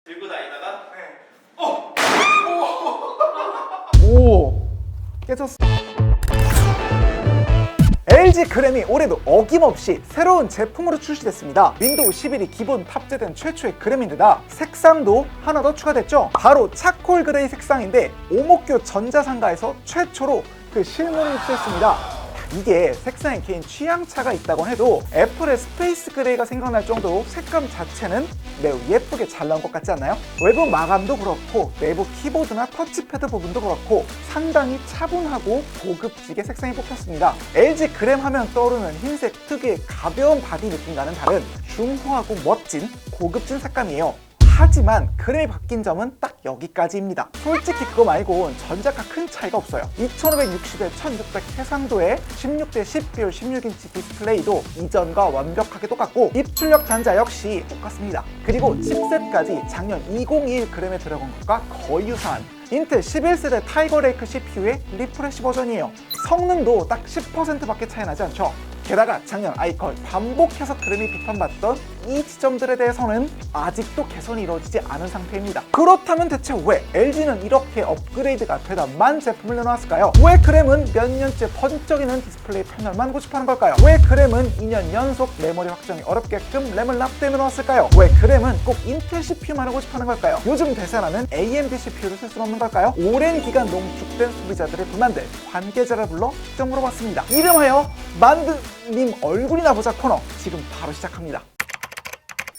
들고 다니다가 오, 깨졌어. LG 그램이 올해도 어김없이 새로운 제품으로 출시됐습니다. 윈도우 11이 기본 탑재된 최초의 그램인데다 색상도 하나 더 추가됐죠. 바로 차콜 그레이 색상인데 오목교 전자상가에서 최초로 그 실물을 입수했습니다. 이게 색상에 개인 취향차가 있다고 해도 애플의 스페이스 그레이가 생각날 정도로 색감 자체는 매우 예쁘게 잘 나온 것 같지 않나요? 외부 마감도 그렇고 내부 키보드나 터치패드 부분도 그렇고 상당히 차분하고 고급지게 색상이 뽑혔습니다. LG 그램 하면 떠오르는 흰색 특유의 가벼운 바디 느낌과는 다른 중후하고 멋진 고급진 색감이에요. 하지만 그램이 바뀐 점은 딱 여기까지입니다. 솔직히 그거 말고는 전작과 큰 차이가 없어요. 2560에 1600 해상도의 16대 10 비율 16인치 디스플레이도 이전과 완벽하게 똑같고 입출력 단자 역시 똑같습니다. 그리고 칩셋까지 작년 2021 그램에 들어간 것과 거의 유사한 인텔 11세대 타이거 레이크 CPU의 리프레시 버전이에요. 성능도 딱 10%밖에 차이 나지 않죠. 게다가 작년 아이컬 반복해서 그램이 비판받던 이 지점들에 대해서는 아직도 개선이 이루어지지 않은 상태입니다. 그렇다면 대체 왜 LG는 이렇게 업그레이드가 되다 만 제품을 내놓았을까요? 왜 그램은 몇 년째 번쩍이는 디스플레이 패널만 고집하는 걸까요? 왜 그램은 2년 연속 메모리 확정이 어렵게끔 램을 납땜해 놓았을까요? 왜 그램은 꼭 인텔 CPU만을 고집하는 걸까요? 요즘 대세라는 AMD CPU를 쓸 수는 없는 걸까요? 오랜 기간 농축된 소비자들의 불만들 관계자를 불러 직접 물어봤습니다. 이름하여 만드님 얼굴이나 보자 코너 지금 바로 시작합니다.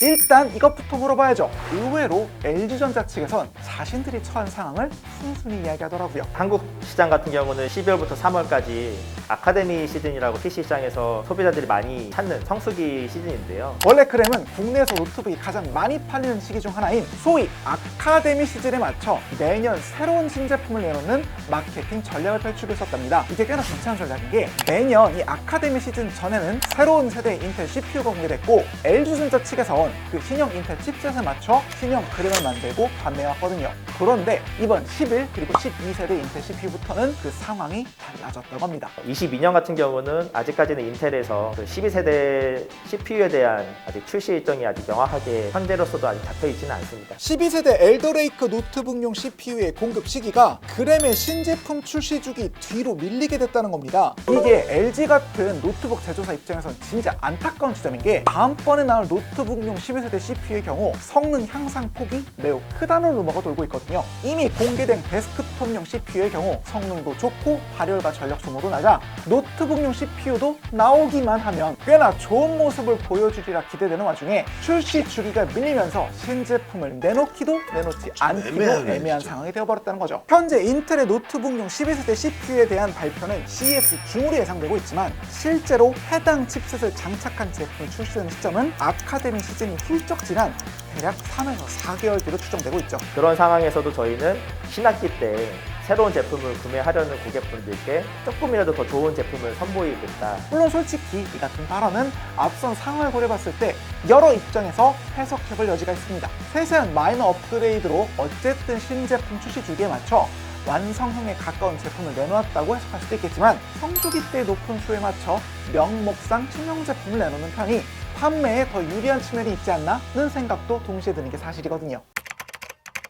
일단 이것부터 물어봐야죠. 의외로 LG전자 측에선 자신들이 처한 상황을 순순히 이야기하더라고요. 한국 시장 같은 경우는 12월부터 3월까지 아카데미 시즌이라고 PC 시장에서 소비자들이 많이 찾는 성수기 시즌인데요. 원래 그램은 국내에서 노트북이 가장 많이 팔리는 시기 중 하나인 소위 아카데미 시즌에 맞춰 매년 새로운 신제품을 내놓는 마케팅 전략을 펼치고 있었답니다. 이게 꽤나 괜찮은 전략인 게 매년 이 아카데미 시즌 전에는 새로운 세대의 인텔 CPU가 공개됐고 LG전자 측에선 그 신형 인텔 칩셋에 맞춰 신형 그램을 만들고 판매해왔거든요. 그런데 이번 11 그리고 12세대 인텔 CPU부터는 그 상황이 달라졌다고 합니다. 22년 같은 경우는 아직까지는 인텔에서 그 12세대 CPU에 대한 아직 출시 일정이 아직 명확하게 현재로서도 아직 잡혀있지는 않습니다. 12세대 엘더레이크 노트북용 CPU의 공급 시기가 그램의 신제품 출시 주기 뒤로 밀리게 됐다는 겁니다. 이게 LG 같은 노트북 제조사 입장에선 진짜 안타까운 지점인 게 다음번에 나올 노트북용 12세대 CPU의 경우 성능 향상 폭이 매우 크다는 루머가 돌고 있거든요. 이미 공개된 데스크톱용 CPU의 경우 성능도 좋고 발열과 전력 소모도 낮아 노트북용 CPU도 나오기만 하면 꽤나 좋은 모습을 보여주리라 기대되는 와중에 출시 주기가 밀리면서 신제품을 내놓기도 내놓지 않기도 애매한 상황이 되어버렸다는 거죠. 현재 인텔의 노트북용 12세대 CPU에 대한 발표는 CES 중으로 예상되고 있지만 실제로 해당 칩셋을 장착한 제품이 출시되는 시점은 아카데미 시즌이 훌쩍 지난 대략 3에서 4개월 뒤로 추정되고 있죠. 그런 상황에서도 저희는 신학기 때 새로운 제품을 구매하려는 고객분들께 조금이라도 더 좋은 제품을 선보이겠다. 물론 솔직히 이 같은 발언은 앞선 상황을 고려봤을 때 여러 입장에서 해석해볼 여지가 있습니다. 세세한 마이너 업그레이드로 어쨌든 신제품 출시 주기에 맞춰 완성형에 가까운 제품을 내놓았다고 해석할 수도 있겠지만 성수기 때 높은 수에 맞춰 명목상 신형 제품을 내놓는 편이 판매에 더 유리한 측면이 있지 않나는 생각도 동시에 드는 게 사실이거든요.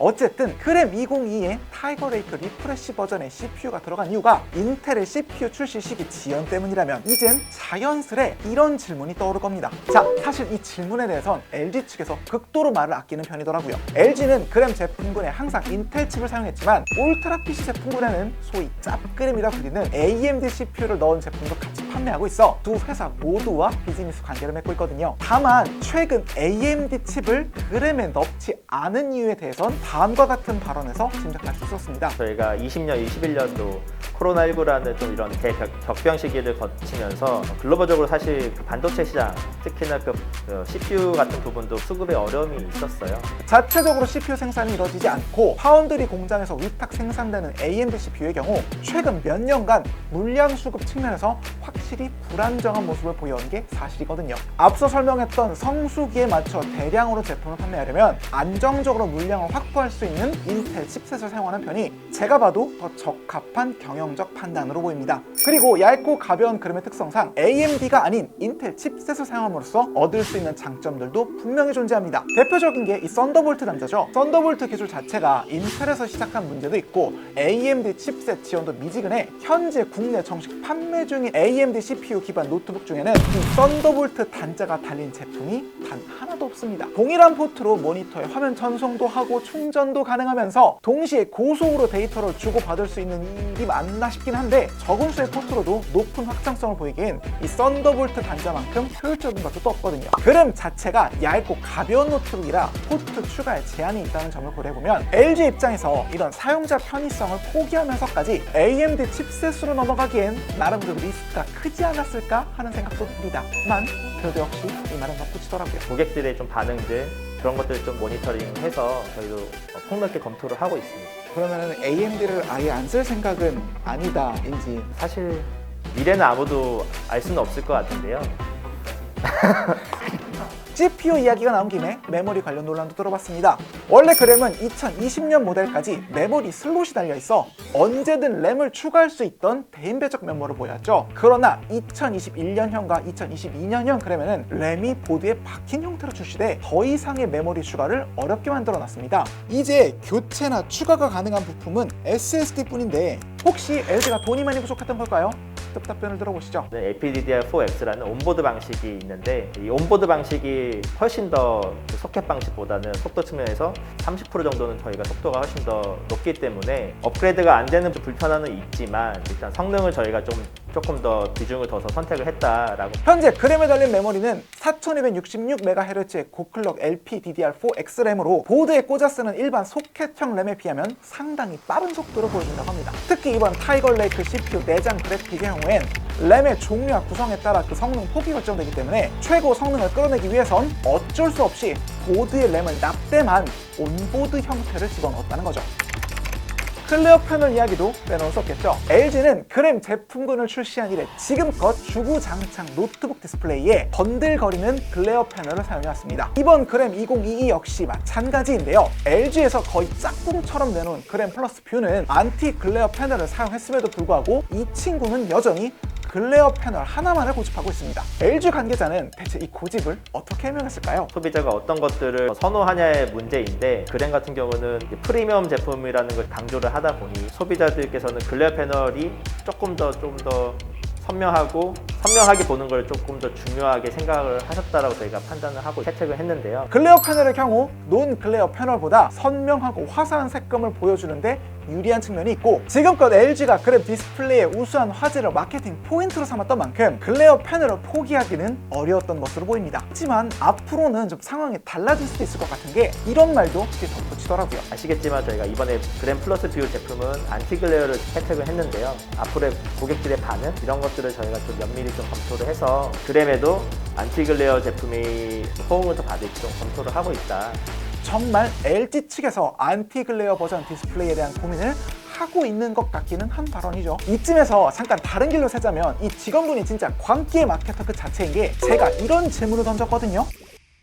어쨌든 그램 2022에 타이거 레이크 리프레시 버전의 CPU가 들어간 이유가 인텔의 CPU 출시 시기 지연 때문이라면 이젠 자연스레 이런 질문이 떠오를 겁니다. 자, 사실 이 질문에 대해선 LG 측에서 극도로 말을 아끼는 편이더라고요. LG는 그램 제품군에 항상 인텔 칩을 사용했지만 울트라 PC 제품군에는 소위 짭그램이라 불리는 AMD CPU를 넣은 제품도 같이 판매하고 있어 두 회사 모두와 비즈니스 관계를 맺고 있거든요. 다만 최근 AMD 칩을 그램에 넣지 않은 이유에 대해선 다음과 같은 발언에서 짐작할 수 있었습니다. 저희가 20년, 21년도 코로나19라는 좀 이런 대격변 시기를 거치면서 글로벌적으로 사실 그 반도체 시장, 특히나 그 CPU 같은 부분도 수급에 어려움이 있었어요. 자체적으로 CPU 생산이 이루어지지 않고 파운드리 공장에서 위탁 생산되는 AMD CPU의 경우 최근 몇 년간 물량 수급 측면에서 확실히 불안정한 모습을 보여온 게 사실이거든요. 앞서 설명했던 성수기에 맞춰 대량으로 제품을 판매하려면 안정적으로 물량을 확보할 수 있는 인텔 칩셋을 사용하는 편이 제가 봐도 더 적합한 경영 긍정적 판단으로 보입니다. 그리고 얇고 가벼운 그램의 특성상 AMD가 아닌 인텔 칩셋을 사용함으로써 얻을 수 있는 장점들도 분명히 존재합니다. 대표적인 게 이 썬더볼트 단자죠. 썬더볼트 기술 자체가 인텔에서 시작한 문제도 있고 AMD 칩셋 지원도 미지근해 현재 국내 정식 판매 중인 AMD CPU 기반 노트북 중에는 이 썬더볼트 단자가 달린 제품이 단 하나도 없습니다. 동일한 포트로 모니터에 화면 전송도 하고 충전도 가능하면서 동시에 고속으로 데이터를 주고받을 수 있는 일이 맞나 싶긴 한데 적은 수의 포트로도 높은 확장성을 보이기엔 이 썬더볼트 단자만큼 효율적인 것도 또 없거든요. 그램 자체가 얇고 가벼운 노트북이라 포트 추가에 제한이 있다는 점을 고려해보면 LG 입장에서 이런 사용자 편의성을 포기하면서까지 AMD 칩셋으로 넘어가기엔 나름 그 리스크가 크지 않았을까 하는 생각도 듭니다. 만 그래도 역시 이 말은 덧붙이더라고요. 고객들의 좀 반응들 그런 것들을 좀 모니터링해서 저희도 폭넓게 검토를 하고 있습니다. 그러면 AMD를 아예 안 쓸 생각은 아니다인지. 사실 미래는 아무도 알 수는 없을 것 같은데요. CPU 이야기가 나온 김에 메모리 관련 논란도 들어봤습니다. 원래 그램은 2020년 모델까지 메모리 슬롯이 달려있어 언제든 램을 추가할 수 있던 대인배적 메모를 보였죠. 그러나 2021년형과 2022년형 그램에는 램이 보드에 박힌 형태로 출시돼 더 이상의 메모리 추가를 어렵게 만들어놨습니다. 이제 교체나 추가가 가능한 부품은 SSD 뿐인데 혹시 LG가 돈이 많이 부족했던 걸까요? 답변을 들어보시죠. LPDDR4X라는 온보드 방식이 있는데 이 온보드 방식이 훨씬 더 소켓 방식보다는 속도 측면에서 30% 정도는 저희가 속도가 훨씬 더 높기 때문에 업그레이드가 안 되는 불편함은 있지만 일단 성능을 저희가 조금 더 비중을 둬서 선택을 했다라고. 현재 그램에 달린 메모리는 4266MHz의 고클럭 LPDDR4X 램으로 보드에 꽂아 쓰는 일반 소켓형 램에 비하면 상당히 빠른 속도를 보여준다고 합니다. 특히 이번 타이거 레이크 CPU 내장 그래픽의 경우엔 램의 종류와 구성에 따라 그 성능 폭이 결정되기 때문에 최고 성능을 끌어내기 위해선 어쩔 수 없이 보드에 램을 납땜한 온보드 형태를 집어넣었다는 거죠. 클리어 패널 이야기도 빼놓을 수 없겠죠. LG는 그램 제품군을 출시한 이래 지금껏 주구장창 노트북 디스플레이에 번들거리는 글레어 패널을 사용해왔습니다. 이번 그램 2022 역시 마찬가지인데요. LG에서 거의 짝꿍처럼 내놓은 그램 플러스 뷰는 안티 글레어 패널을 사용했음에도 불구하고 이 친구는 여전히 글레어 패널 하나만을 고집하고 있습니다. LG 관계자는 대체 이 고집을 어떻게 해명했을까요? 소비자가 어떤 것들을 선호하냐의 문제인데 그램 같은 경우는 프리미엄 제품이라는 걸 강조를 하다 보니 소비자들께서는 글레어 패널이 조금 더 선명하게 보는 걸 조금 더 중요하게 생각을 하셨다라고 저희가 판단을 하고 채택을 했는데요. 글레어 패널의 경우 논 글레어 패널보다 선명하고 화사한 색감을 보여주는데 유리한 측면이 있고 지금껏 LG가 그램 디스플레이의 우수한 화질을 마케팅 포인트로 삼았던 만큼 글레어 패널을 포기하기는 어려웠던 것으로 보입니다. 하지만 앞으로는 좀 상황이 달라질 수도 있을 것 같은 게 이런 말도 이렇게 덧붙이더라고요. 아시겠지만 저희가 이번에 그램 플러스 뷰 제품은 안티 글레어를 채택을 했는데요. 앞으로의 고객들의 반응 이런 것들을 저희가 좀 면밀히 좀 검토를 해서 그램에도 안티 글레어 제품이 호응을 더 받을지 좀 검토를 하고 있다. 정말 LG 측에서 안티 글레어 버전 디스플레이에 대한 고민을 하고 있는 것 같기는 한 발언이죠. 이쯤에서 잠깐 다른 길로 세자면 이 직원분이 진짜 광기의 마케터 그 자체인 게 제가 이런 질문을 던졌거든요.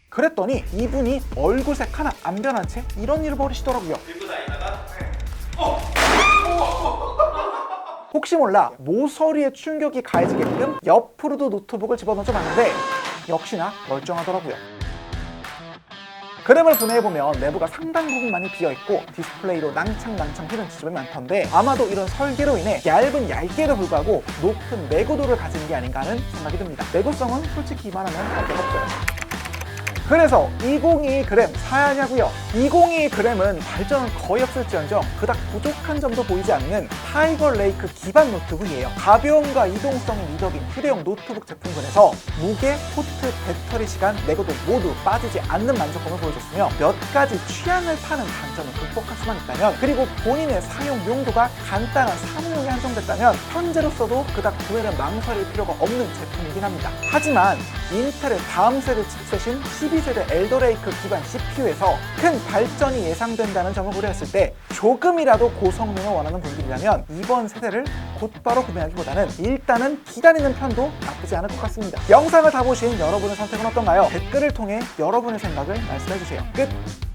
그랬더니 이분이 얼굴색 하나 안 변한 채 이런 일을 벌이시더라고요. 들고 다니다가 혹시 몰라 모서리에 충격이 가해지게끔 옆으로도 노트북을 집어넣어 봤는데 역시나 멀쩡하더라고요. 그램을 분해해보면 내부가 상당 부분 많이 비어있고 디스플레이로 낭창낭창 휘는 지점이 많던데 아마도 이런 설계로 인해 얇은 얇게도 불구하고 높은 내구도를 가진 게 아닌가 하는 생각이 듭니다. 내구성은 솔직히 이만하면 어쩔 없어요. 그래서 2022 그램 사야 하냐고요? 2022 그램은 발전은 거의 없을지언정 그닥 부족한 점도 보이지 않는 타이거 레이크 기반 노트북이에요. 가벼움과 이동성이 미덕인 휴대용 노트북 제품군에서 무게, 포트, 배터리 시간, 내구도 모두 빠지지 않는 만족감을 보여줬으며 몇 가지 취향을 타는 단점을 극복할 수만 있다면 그리고 본인의 사용 용도가 간단한 사무용에 한정됐다면 현재로서도 그닥 구매를 망설일 필요가 없는 제품이긴 합니다. 하지만 인텔의 다음 세대 칩셋인 12세대 엘더레이크 기반 CPU에서 큰 발전이 예상된다는 점을 고려했을 때 조금이라도 고성능을 원하는 분들이라면 이번 세대를 곧바로 구매하기보다는 일단은 기다리는 편도 나쁘지 않을 것 같습니다. 영상을 다 보신 여러분의 선택은 어떤가요? 댓글을 통해 여러분의 생각을 말씀해주세요. 끝!